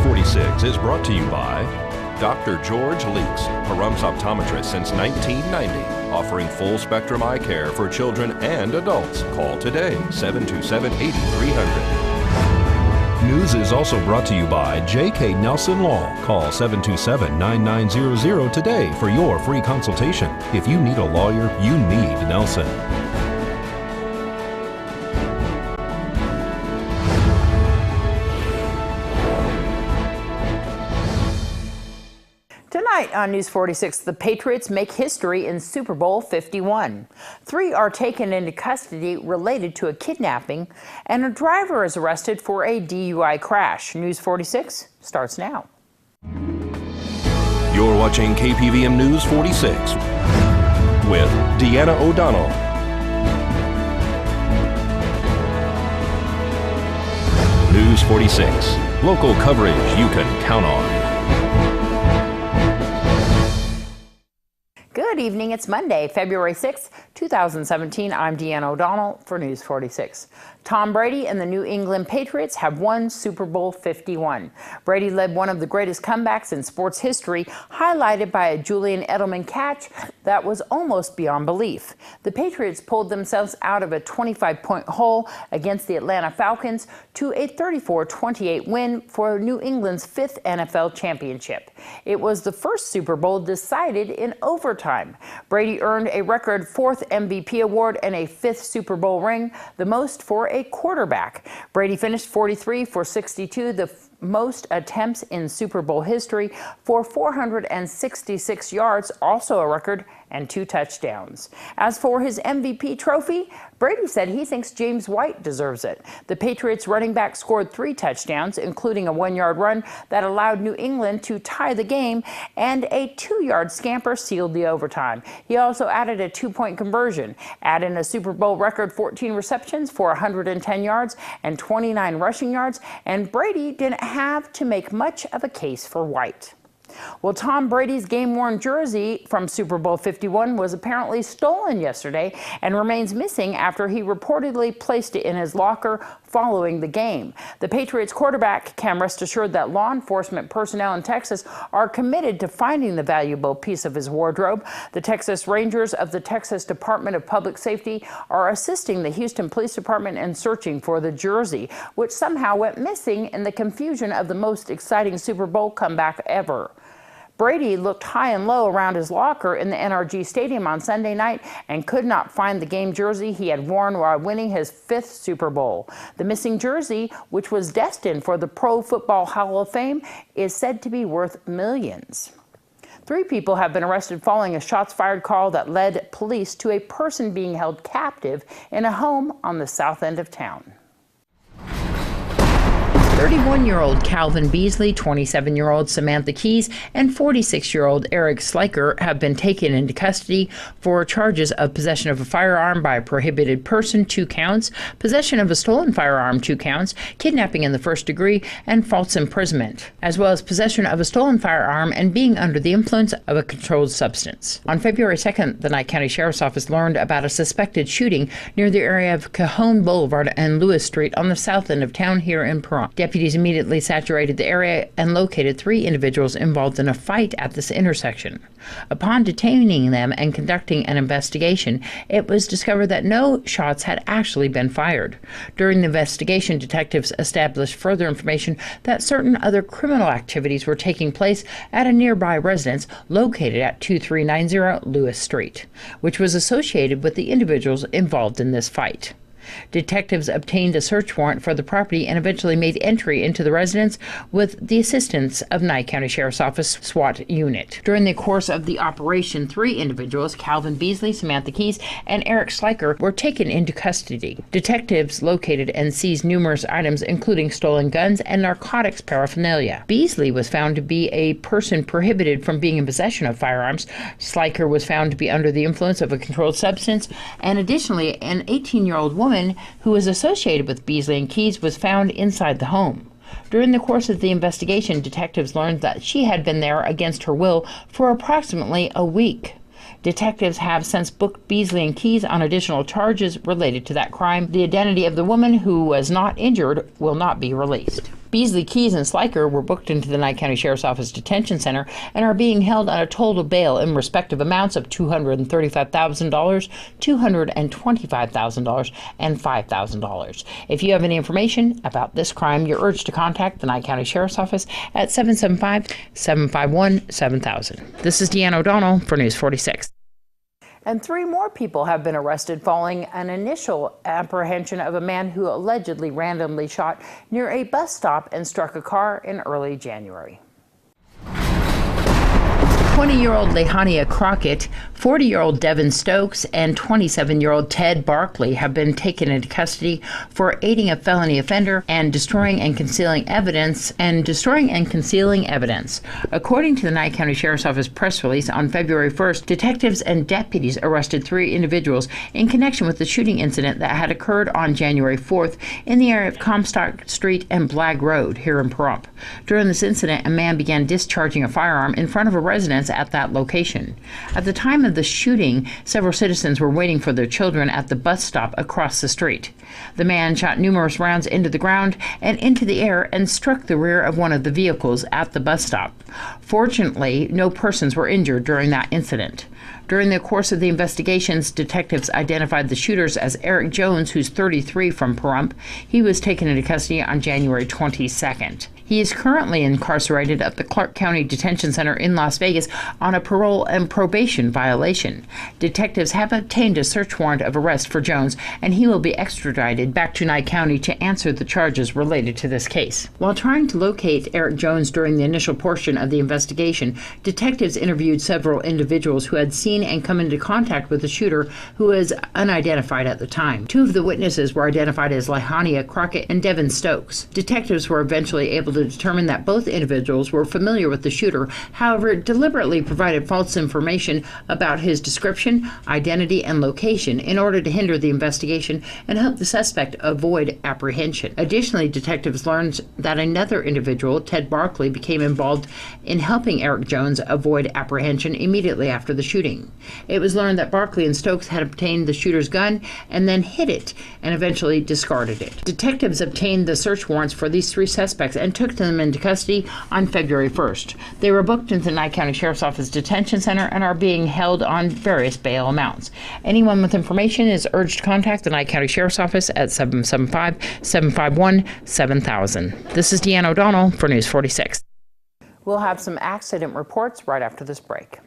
46 is brought to you by Dr. George Leeks, Pahrumps optometrist since 1990, offering full-spectrum eye care for children and adults. Call today, 727-8300. News is also brought to you by J.K. Nelson Law. Call 727-9900 today for your free consultation. If you need a lawyer, you need Nelson. Tonight on News 46, the Patriots make history in Super Bowl 51. 3 are taken into custody related to a kidnapping, and a driver is arrested for a DUI crash. News 46 starts now. You're watching KPVM News 46 with Deanna O'Donnell. News 46, local coverage you can count on. Good evening. It's Monday, February 6, 2017. I'm Deanna O'Donnell for News 46. Tom Brady and the New England Patriots have won Super Bowl 51. Brady led one of the greatest comebacks in sports history, highlighted by a Julian Edelman catch that was almost beyond belief. The Patriots pulled themselves out of a 25-point hole against the Atlanta Falcons to a 34-28 win for New England's 5th NFL championship. It was the first Super Bowl decided in overtime. Brady earned a record 4th MVP award and a 5th Super Bowl ring, the most for a quarterback. Brady finished 43 for 62, the most attempts in Super Bowl history, for 466 yards, also a record, and 2 touchdowns. As for his MVP trophy, Brady said he thinks James White deserves it. The Patriots running back scored 3 touchdowns, including a 1-yard run that allowed New England to tie the game, and a 2-yard scamper sealed the overtime. He also added a 2-point conversion, adding a Super Bowl record 14 receptions for 110 yards and 29 rushing yards, and Brady didn't have to make much of a case for White. Well, Tom Brady's game-worn jersey from Super Bowl 51 was apparently stolen yesterday and remains missing after he reportedly placed it in his locker following the game. The Patriots quarterback can rest assured that law enforcement personnel in Texas are committed to finding the valuable piece of his wardrobe. The Texas Rangers of the Texas Department of Public Safety are assisting the Houston Police Department in searching for the jersey, which somehow went missing in the confusion of the most exciting Super Bowl comeback ever. Brady looked high and low around his locker in the NRG Stadium on Sunday night and could not find the game jersey he had worn while winning his 5th Super Bowl. The missing jersey, which was destined for the Pro Football Hall of Fame, is said to be worth millions. 3 people have been arrested following a shots-fired call that led police to a person being held captive in a home on the south end of town. 31-year-old Calvin Beasley, 27-year-old Samantha Keys, and 46-year-old Eric Sliker have been taken into custody for charges of possession of a firearm by a prohibited person, 2 counts, possession of a stolen firearm, 2 counts, kidnapping in the 1st degree, and false imprisonment, as well as possession of a stolen firearm and being under the influence of a controlled substance. On February 2nd, the Nye County Sheriff's Office learned about a suspected shooting near the area of Cajon Boulevard and Lewis Street on the south end of town here in Pahrumps. Deputies immediately saturated the area and located 3 individuals involved in a fight at this intersection. Upon detaining them and conducting an investigation, it was discovered that no shots had actually been fired. During the investigation, detectives established further information that certain other criminal activities were taking place at a nearby residence located at 2390 Lewis Street, which was associated with the individuals involved in this fight. Detectives obtained a search warrant for the property and eventually made entry into the residence with the assistance of Nye County Sheriff's Office SWAT unit. During the course of the operation, 3 individuals, Calvin Beasley, Samantha Keys, and Eric Sliker, were taken into custody. Detectives located and seized numerous items, including stolen guns and narcotics paraphernalia. Beasley was found to be a person prohibited from being in possession of firearms. Sliker was found to be under the influence of a controlled substance, and additionally, an 18-year-old woman who was associated with Beasley and Keys was found inside the home. During the course of the investigation, detectives learned that she had been there against her will for approximately a week. Detectives have since booked Beasley and Keys on additional charges related to that crime. The identity of the woman who was not injured will not be released. Beasley, Keys, and Sliker were booked into the Nye County Sheriff's Office Detention Center and are being held on a total bail in respective amounts of $235,000, $225,000, and $5,000. If you have any information about this crime, you're urged to contact the Nye County Sheriff's Office at 775-751-7000. This is Deanna O'Donnell for News 46. And 3 more people have been arrested following an initial apprehension of a man who allegedly randomly shot near a bus stop and struck a car in early January. 20-year-old Lehania Crockett, 40-year-old Devin Stokes, and 27-year-old Ted Barkley have been taken into custody for aiding a felony offender and destroying and concealing evidence. According to the Nye County Sheriff's Office press release on February 1st, detectives and deputies arrested 3 individuals in connection with the shooting incident that had occurred on January 4th in the area of Comstock Street and Blagg Road here in Pahrump. During this incident, a man began discharging a firearm in front of a residence at that location. At the time of the shooting, several citizens were waiting for their children at the bus stop across the street. The man shot numerous rounds into the ground and into the air and struck the rear of one of the vehicles at the bus stop. Fortunately, no persons were injured during that incident. During the course of the investigations, detectives identified the shooters as Eric Jones, who's 33, from Pahrump. He was taken into custody on January 22nd. He is currently incarcerated at the Clark County Detention Center in Las Vegas on a parole and probation violation. Detectives have obtained a search warrant of arrest for Jones, and he will be extradited back to Nye County to answer the charges related to this case. While trying to locate Eric Jones during the initial portion of the investigation, detectives interviewed several individuals who had seen and come into contact with the shooter, who was unidentified at the time. 2 of the witnesses were identified as Lehania Crockett and Devin Stokes. Detectives were eventually able to determine that both individuals were familiar with the shooter, however, deliberately provided false information about his description, identity, and location in order to hinder the investigation and help the suspect avoid apprehension. Additionally, detectives learned that another individual, Ted Barkley, became involved in helping Eric Jones avoid apprehension immediately after the shooting. It was learned that Barkley and Stokes had obtained the shooter's gun and then hid it and eventually discarded it. Detectives obtained the search warrants for these 3 suspects and took them into custody on February 1st. They were booked into the Nye County Sheriff's Office Detention Center and are being held on various bail amounts. Anyone with information is urged to contact the Nye County Sheriff's Office at 775-751-7000. This is Deanna O'Donnell for News 46. We'll have some accident reports right after this break.